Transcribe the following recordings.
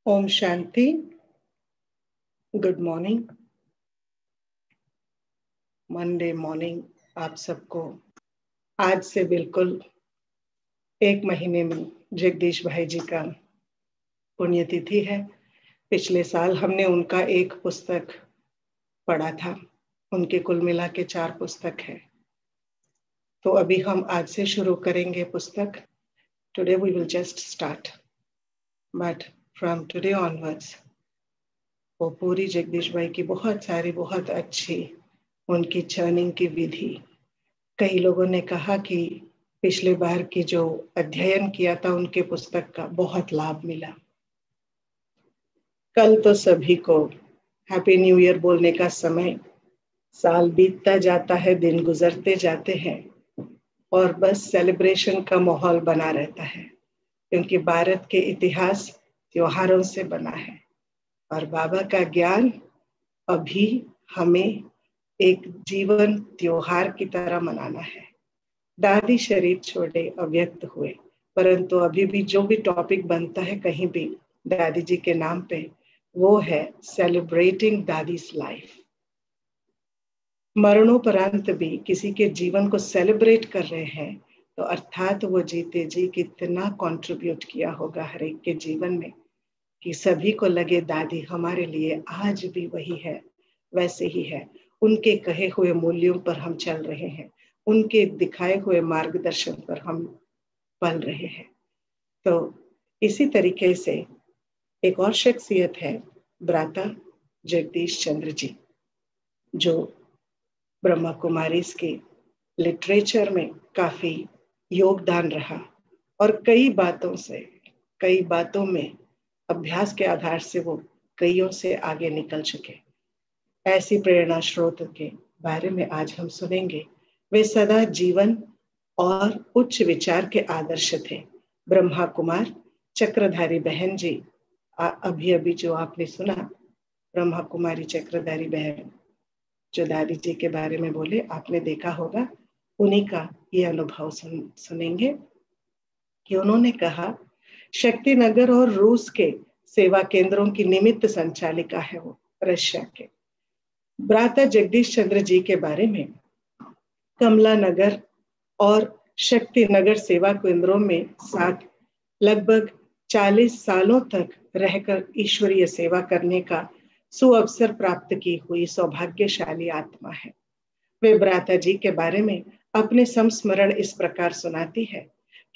ओम शांति। Good morning. Monday morning आप सबको। आज से बिल्कुल एक महीने में जगदीश भाई जी का पुण्यतिथि है। पिछले साल हमने उनका एक पुस्तक पढ़ा था। उनके कुल मिला के 4 पुस्तक है। तो अभी हम आज से शुरू करेंगे पुस्तक। Today we will just start, but from today onwards वो पूरी जगदीश भाई की बहुत सारी बहुत अच्छी उनकी चर्निंग की विधि। कई लोगों ने कहा कि पिछले बार की जो अध्ययन किया था उनके पुस्तक का बहुत लाभ मिला। कल तो सभी को हैप्पी न्यू ईयर बोलने का समय। साल बीतता जाता है, दिन गुजरते जाते हैं और बस सेलिब्रेशन का माहौल बना रहता है, क्योंकि भारत के इतिहास त्योहारों से बना है और बाबा का ज्ञान अभी हमें एक जीवन त्योहार की तरह मनाना है। दादी शरीर छोड़े अव्यक्त हुए, परंतु अभी भी जो भी टॉपिक बनता है कहीं भी दादी जी के नाम पे, वो है सेलिब्रेटिंग दादीज लाइफ। मरणोपरांत भी किसी के जीवन को सेलिब्रेट कर रहे हैं तो अर्थात वो जीते जी कितना कंट्रीब्यूट किया होगा हर एक के जीवन में, कि सभी को लगे दादी हमारे लिए आज भी वही है, वैसे ही है। उनके कहे हुए मूल्यों पर हम चल रहे हैं, उनके दिखाए हुए मार्गदर्शन पर हम पल रहे हैं। तो इसी तरीके से एक और शख्सियत है भ्राता जगदीश चंद्र जी, जो ब्रह्मा कुमारीज के लिटरेचर में काफी योगदान रहा और कई बातों में अभ्यास के आधार से वो कईयों से आगे निकल चुके। ऐसी प्रेरणा स्रोत के बारे में आज हम सुनेंगे। वे सदा जीवन और उच्च विचार के आदर्श थे। ब्रह्मा कुमार चक्रधारी बहन जी, अभी जो आपने सुना, ब्रह्मा कुमारी चक्रधारी बहन जो दादी जी के बारे में बोले, आपने देखा होगा। उन्हीं का ये अनुभव सुनेंगे कि उन्होंने कहा शक्ति नगर और रूस के सेवा केंद्रों की निमित्त संचालिका है वो, रशिया के। भ्राता जगदीश चंद्र जी के बारे में कमला नगर और शक्ति नगर सेवा केंद्रों में साथ लगभग 40 सालों तक रहकर ईश्वरीय सेवा करने का सुअवसर प्राप्त की हुई सौभाग्यशाली आत्मा है। वे भ्राता जी के बारे में अपने संस्मरण इस प्रकार सुनाती है।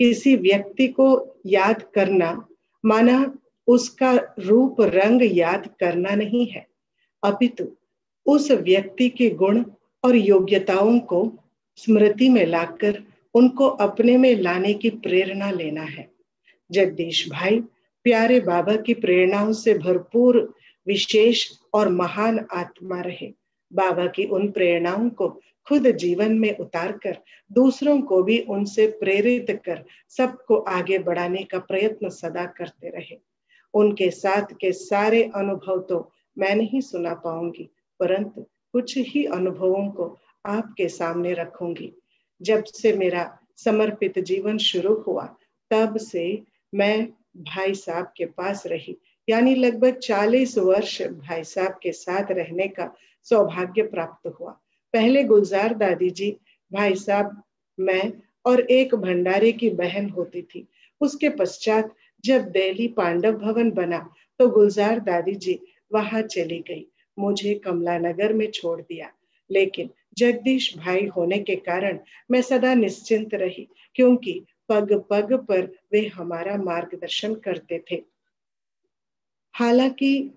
किसी व्यक्ति को याद करना माना उसका रूप रंग याद करना नहीं है, अपितु उस व्यक्ति के गुण और योग्यताओं को स्मृति में लाकर उनको अपने में लाने की प्रेरणा लेना है। जगदीश भाई प्यारे बाबा की प्रेरणाओं से भरपूर विशेष और महान आत्मा रहे। बाबा की उन प्रेरणाओं को खुद जीवन में उतारकर दूसरों को भी उनसे प्रेरित कर सबको आगे बढ़ाने का प्रयत्न सदा करते रहे। उनके साथ के सारे अनुभव तो मैं नहीं सुना पाऊंगी, परंतु कुछ ही अनुभवों को आपके सामने रखूंगी। जब से मेरा समर्पित जीवन शुरू हुआ तब से मैं भाई साहब के पास रही, यानी लगभग 40 वर्ष भाई साहब के साथ रहने का सौभाग्य प्राप्त हुआ। पहले गुलजार दादी जी, भाई साहब, मैं और एक भंडारे की बहन होती थी। उसके पश्चात जब दिल्ली पांडव भवन बना तो गुलजार दादी जी वहां चली गई, मुझे कमला नगर में छोड़ दिया। लेकिन जगदीश भाई होने के कारण मैं सदा निश्चिंत रही, क्योंकि पग पग पर वे हमारा मार्गदर्शन करते थे। हालांकि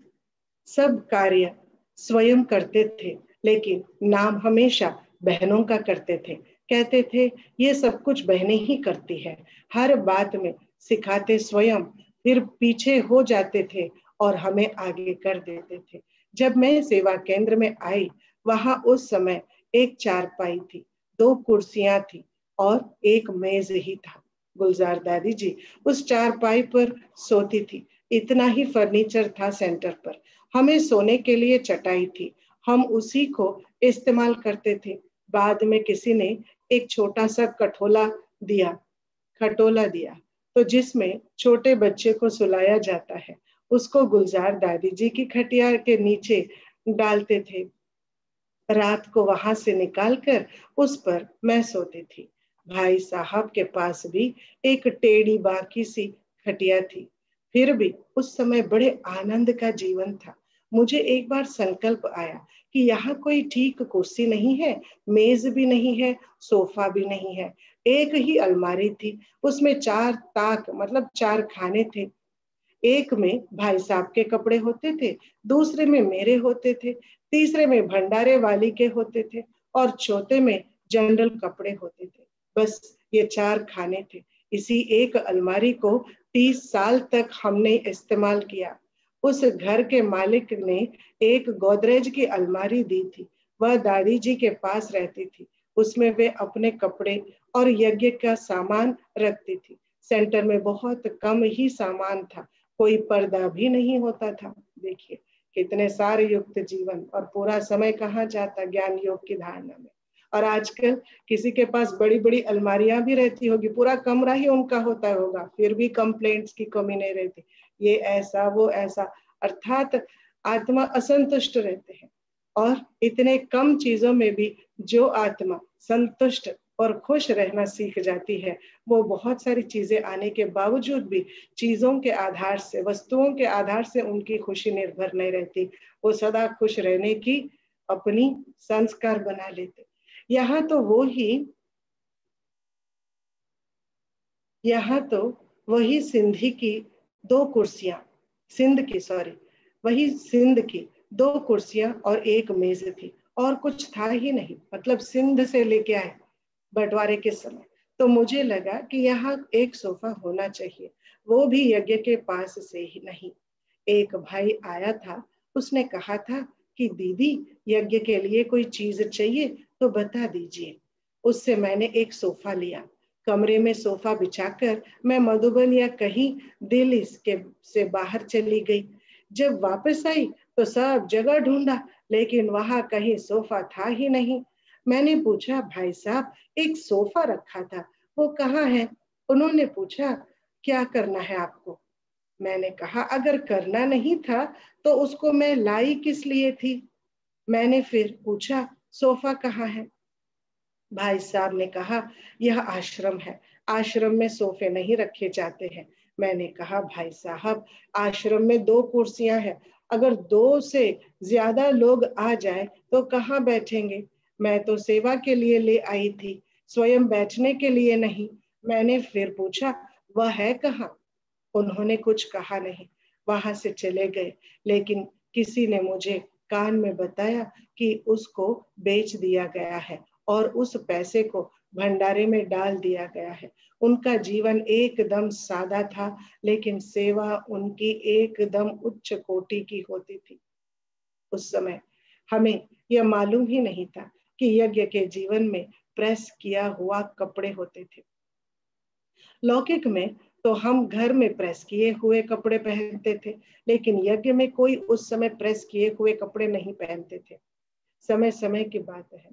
सब कार्य स्वयं करते थे, लेकिन नाम हमेशा बहनों का करते थे। कहते थे ये सब कुछ बहनें ही करती है। हर बात में सिखाते स्वयं, फिर पीछे हो जाते थे और हमें आगे कर देते थे। जब मैं सेवा केंद्र में आई, वहां उस समय एक चारपाई थी, 2 कुर्सियां थी और एक मेज ही था। गुलजार दादी जी उस चारपाई पर सोती थी। इतना ही फर्नीचर था सेंटर पर। हमें सोने के लिए चटाई थी, हम उसी को इस्तेमाल करते थे। बाद में किसी ने एक छोटा सा खटोला दिया तो जिसमें छोटे बच्चे को सुलाया जाता है, उसको गुलजार दादी जी की खटिया के नीचे डालते थे। रात को वहां से निकालकर उस पर मैं सोती थी। भाई साहब के पास भी एक टेढ़ी बाकी सी खटिया थी। फिर भी उस समय बड़े आनंद का जीवन था। मुझे एक बार संकल्प आया कि यहाँ कोई ठीक कुर्सी नहीं है, मेज भी नहीं है, सोफा भी नहीं है। एक ही अलमारी थी, उसमें 4 ताक मतलब 4 खाने थे। एक में भाई साहब के कपड़े होते थे, दूसरे में मेरे होते थे, तीसरे में भंडारे वाली के होते थे और चौथे में जनरल कपड़े होते थे। बस ये 4 खाने थे। इसी एक अलमारी को 30 साल तक हमने इस्तेमाल किया। उस घर के मालिक ने एक गोदरेज की अलमारी दी थी। वह दादी जी के पास रहती थी। उसमें वे अपने कपड़े और यज्ञ का सामान रखती थी। सेंटर में बहुत कम ही सामान था, कोई पर्दा भी नहीं होता था। देखिए कितने सारे युक्त जीवन, और पूरा समय कहाँ जाता ज्ञान योग की धारणा में। और आजकल किसी के पास बड़ी बड़ी अलमारियां भी रहती होगी, पूरा कमरा ही उनका होता होगा, फिर भी कंप्लेंट्स की कमी नहीं रहती। ये ऐसा वो ऐसा, अर्थात आत्मा असंतुष्ट रहते हैं। और इतने कम चीजों में भी जो आत्मा संतुष्ट और खुश रहना सीख जाती है, वो बहुत सारी चीजें आने के बावजूद भी चीजों के आधार से, वस्तुओं के आधार से उनकी खुशी निर्भर नहीं रहती। वो सदा खुश रहने की अपनी संस्कार बना लेते। यहाँ तो वो ही यहाँ तो वही सिंधी की 2 कुर्सियां, सिंध की सॉरी, वही सिंध की 2 कुर्सियां और एक मेज थी, और कुछ था ही नहीं। मतलब सिंध से लेके आए बंटवारे के समय। तो मुझे लगा कि यहाँ एक सोफा होना चाहिए, वो भी यज्ञ के पास से ही नहीं। एक भाई आया था, उसने कहा था कि दीदी यज्ञ के लिए कोई चीज चाहिए तो बता दीजिए। उससे मैंने एक सोफा लिया। कमरे में सोफा बिछाकर मैं मधुबन या कहीं दिल्ली के से बाहर चली गई। जब वापस आई तो सब जगह ढूंढा, लेकिन वहां कहीं सोफा था ही नहीं। मैंने पूछा, भाई साहब एक सोफा रखा था, वो कहाँ है? उन्होंने पूछा, क्या करना है आपको? मैंने कहा, अगर करना नहीं था तो उसको मैं लाई किस लिए थी? मैंने फिर पूछा, सोफा कहाँ है? भाई साहब ने कहा, यह आश्रम है, आश्रम में सोफे नहीं रखे जाते हैं। मैंने कहा, भाई साहब आश्रम में 2 कुर्सियां हैं, अगर 2 से ज्यादा लोग आ जाए तो कहाँ बैठेंगे? मैं तो सेवा के लिए ले आई थी, स्वयं बैठने के लिए नहीं। मैंने फिर पूछा, वह है कहाँ? उन्होंने कुछ कहा नहीं, वहां से चले गए। लेकिन किसी ने मुझे कान में बताया कि उसको बेच दिया गया है और उस पैसे को भंडारे में डाल दिया गया है। उनका जीवन एकदम सादा था, लेकिन सेवा उनकी एकदम उच्च कोटि की होती थी। उस समय हमें यह मालूम ही नहीं था कि यज्ञ के जीवन में प्रेस किया हुआ कपड़े होते थे। लौकिक में तो हम घर में प्रेस किए हुए कपड़े पहनते थे, लेकिन यज्ञ में कोई उस समय प्रेस किए हुए कपड़े नहीं पहनते थे। समय समय की बात है,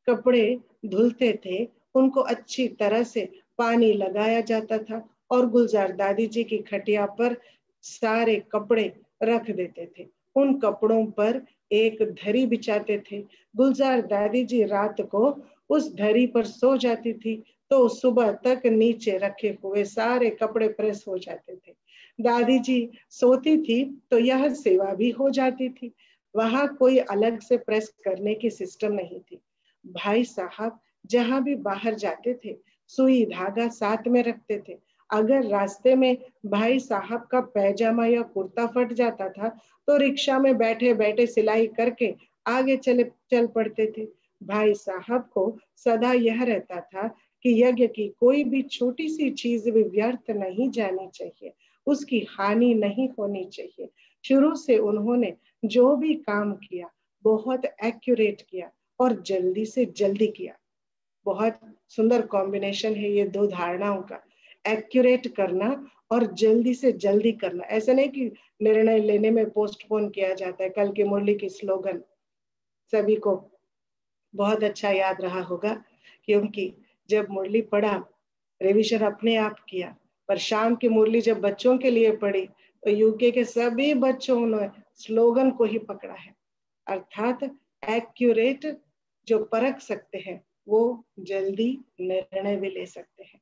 कपड़े धुलते थे, उनको अच्छी तरह से पानी लगाया जाता था और गुलजार दादी जी की खटिया पर सारे कपड़े रख देते थे। उन कपड़ों पर एक धरी बिछाते थे। गुलजार दादी जी रात को उस धरी पर सो जाती थी, तो सुबह तक नीचे रखे हुए सारे कपड़े प्रेस हो जाते थे। दादी जी सोती थी तो यह सेवा भी हो जाती थी। वहां कोई अलग से प्रेस करने की सिस्टम नहीं थी। भाई साहब जहां भी बाहर जाते थे, सुई धागा साथ में रखते थे। अगर रास्ते में भाई साहब का पैजामा या कुर्ता फट जाता था, तो रिक्शा में बैठे बैठे सिलाई करके आगे चल पड़ते थे। भाई साहब को सदा यह रहता था कि यज्ञ की कोई भी छोटी सी चीज भी व्यर्थ नहीं जानी चाहिए, उसकी हानि नहीं होनी चाहिए। शुरू से उन्होंने जो भी काम किया बहुत एक्यूरेट किया और जल्दी से जल्दी किया। बहुत सुंदर कॉम्बिनेशन है ये 2 धारणाओं का, एक्यूरेट करना और जल्दी से जल्दी करना। ऐसा नहीं कि निर्णय लेने में पोस्टपोन किया जाता है। कल की मुरली की स्लोगन सभी को बहुत अच्छा याद रहा होगा, क्योंकि जब मुरली पढ़ा, रिविजन अपने आप किया, पर शाम की मुरली जब बच्चों के लिए पढ़ी तो यूके के सभी बच्चों ने स्लोगन को ही पकड़ा है, अर्थात एक्यूरेट, जो परख सकते हैं वो जल्दी निर्णय भी ले सकते हैं।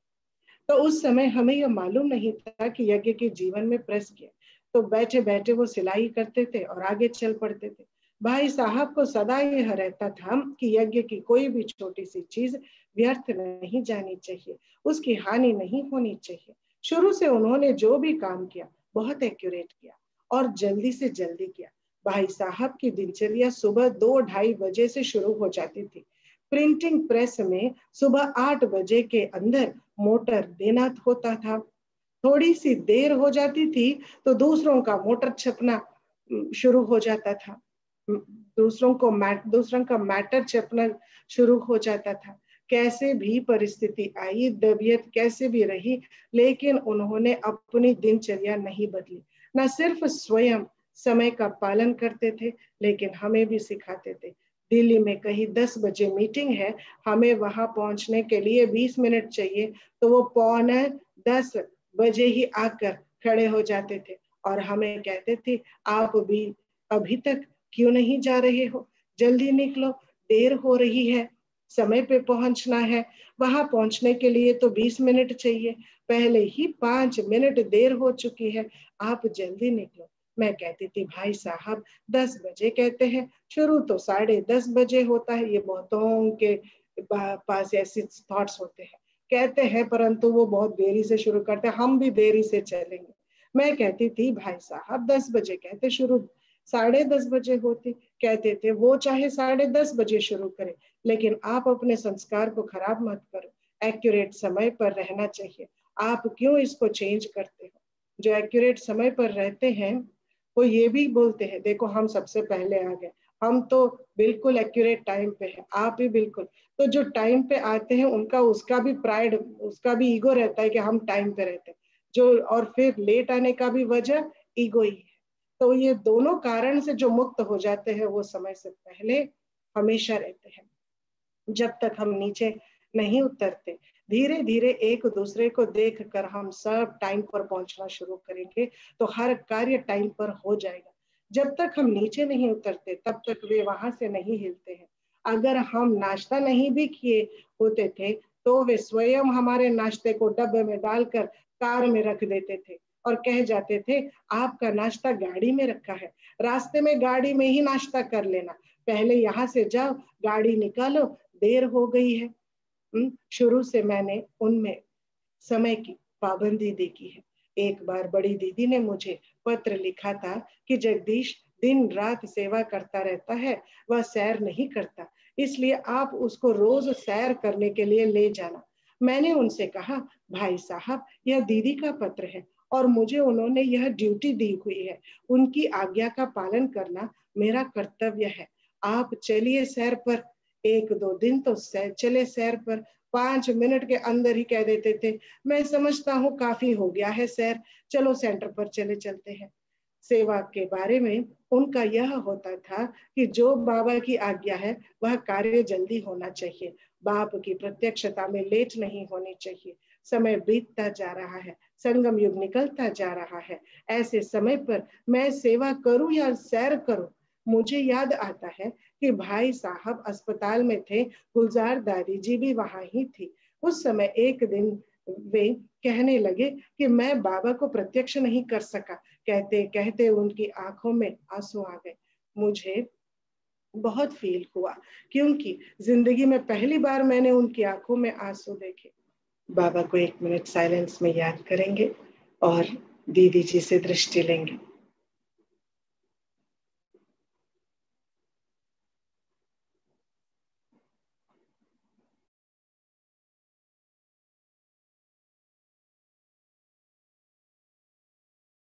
तो उस समय हमें यह मालूम नहीं था कि यज्ञ के जीवन में प्रेस किया, तो बैठे बैठे वो सिलाई करते थे और आगे चल पड़ते थे। भाई साहब को सदा यह रहता था कि यज्ञ की कोई भी छोटी सी चीज व्यर्थ नहीं जानी चाहिए, उसकी हानि नहीं होनी चाहिए। शुरू से उन्होंने जो भी काम किया बहुत एक्यूरेट किया और जल्दी से जल्दी किया। भाई साहब की दिनचर्या सुबह 2-2:30 बजे से शुरू हो जाती थी। प्रिंटिंग प्रेस में सुबह 8 बजे के अंदर मोटर देना होता था। थोड़ी सी देर हो जाती थी तो दूसरों का मोटर छपना शुरू हो जाता था। दूसरों का मैटर छपना शुरू हो जाता था। कैसे भी परिस्थिति आई, तबीयत कैसे भी रही, लेकिन उन्होंने अपनी दिनचर्या नहीं बदली। न सिर्फ स्वयं समय का पालन करते थे, लेकिन हमें भी सिखाते थे। दिल्ली में कहीं 10 बजे मीटिंग है, हमें वहां पहुंचने के लिए 20 मिनट चाहिए, तो वो 9:45 बजे ही आकर खड़े हो जाते थे और हमें कहते थे, आप भी अभी तक क्यों नहीं जा रहे हो, जल्दी निकलो, देर हो रही है, समय पे पहुंचना है। वहां पहुंचने के लिए तो 20 मिनट चाहिए, पहले ही 5 मिनट देर हो चुकी है, आप जल्दी निकलो। मैं कहती थी, भाई साहब 10 बजे कहते हैं, शुरू तो 10:30 बजे होता है। ये बहुतों के पास ऐसे थॉट्स होते हैं, कहते हैं, परंतु वो बहुत देरी से शुरू करते हैं, हम भी देरी से चलेंगे। मैं कहती थी, भाई साहब 10 बजे कहते शुरू, 10:30 बजे होती। कहते थे, वो चाहे 10:30 बजे शुरू करे, लेकिन आप अपने संस्कार को खराब मत करो, एक्यूरेट समय पर रहना चाहिए, आप क्यों इसको चेंज करते हो। जो एक्यूरेट समय पर रहते हैं वो ये भी बोलते हैं, देखो हम सबसे पहले आ गए, हम तो बिल्कुल एक्यूरेट टाइम पे है, आप भी बिल्कुल। तो जो टाइम पे आते हैं उनका उसका भी प्राइड, उसका भी ईगो रहता है कि हम टाइम पे रहते हैं, जो और फिर लेट आने का भी वजह ईगो ही है। तो ये दोनों कारण से जो मुक्त हो जाते हैं वो समय से पहले हमेशा रहते हैं। जब तक हम नीचे नहीं उतरते, धीरे धीरे एक दूसरे को देख कर हम सब टाइम पर पहुंचना शुरू करेंगे तो हर कार्य टाइम पर हो जाएगा। जब तक हम नीचे नहीं उतरते तब तक वे वहां से नहीं हिलते हैं। अगर हम नाश्ता नहीं भी किए होते थे तो वे स्वयं हमारे नाश्ते को डब्बे में डालकर कार में रख देते थे और कह जाते थे, आपका नाश्ता गाड़ी में रखा है, रास्ते में गाड़ी में ही नाश्ता कर लेना, पहले यहाँ से जाओ, गाड़ी निकालो, देर हो गई है। शुरू से मैंने उनमें समय की पाबंदी देखी है। एक बार बड़ी दीदी ने मुझे पत्र लिखा था कि जगदीश दिन रात सेवा करता रहता है, वह सैर नहीं करता, इसलिए आप उसको रोज सैर करने के लिए ले जाना। मैंने उनसे कहा, भाई साहब यह दीदी का पत्र है और मुझे उन्होंने यह ड्यूटी दी हुई है, उनकी आज्ञा का पालन करना मेरा कर्तव्य है। आप चलिए सैर पर। 1-2 दिन तो चले सैर पर, 5 मिनट के अंदर ही कह देते थे, मैं समझता हूँ काफी हो गया है सैर, चलो सेंटर पर चले चलते हैं। सेवा के बारे में उनका यह होता था कि जो बाबा की आज्ञा है वह कार्य जल्दी होना चाहिए, बाप की प्रत्यक्षता में लेट नहीं होनी चाहिए। समय बीतता जा रहा है, संगम युग निकलता जा रहा है, ऐसे समय पर मैं सेवा करूं या सैर करूं। मुझे याद आता है कि भाई साहब अस्पताल में थे, गुलजार दादी जी भी वहां ही थी। उस समय एक दिन वे कहने लगे कि मैं बाबा को प्रत्यक्ष नहीं कर सका, कहते कहते उनकी आंखों में आंसू आ गए। मुझे बहुत फील हुआ क्योंकि जिंदगी में पहली बार मैंने उनकी आंखों में आंसू देखे। बाबा को 1 मिनट साइलेंस में याद करेंगे और दीदी जी से दृष्टि लेंगे।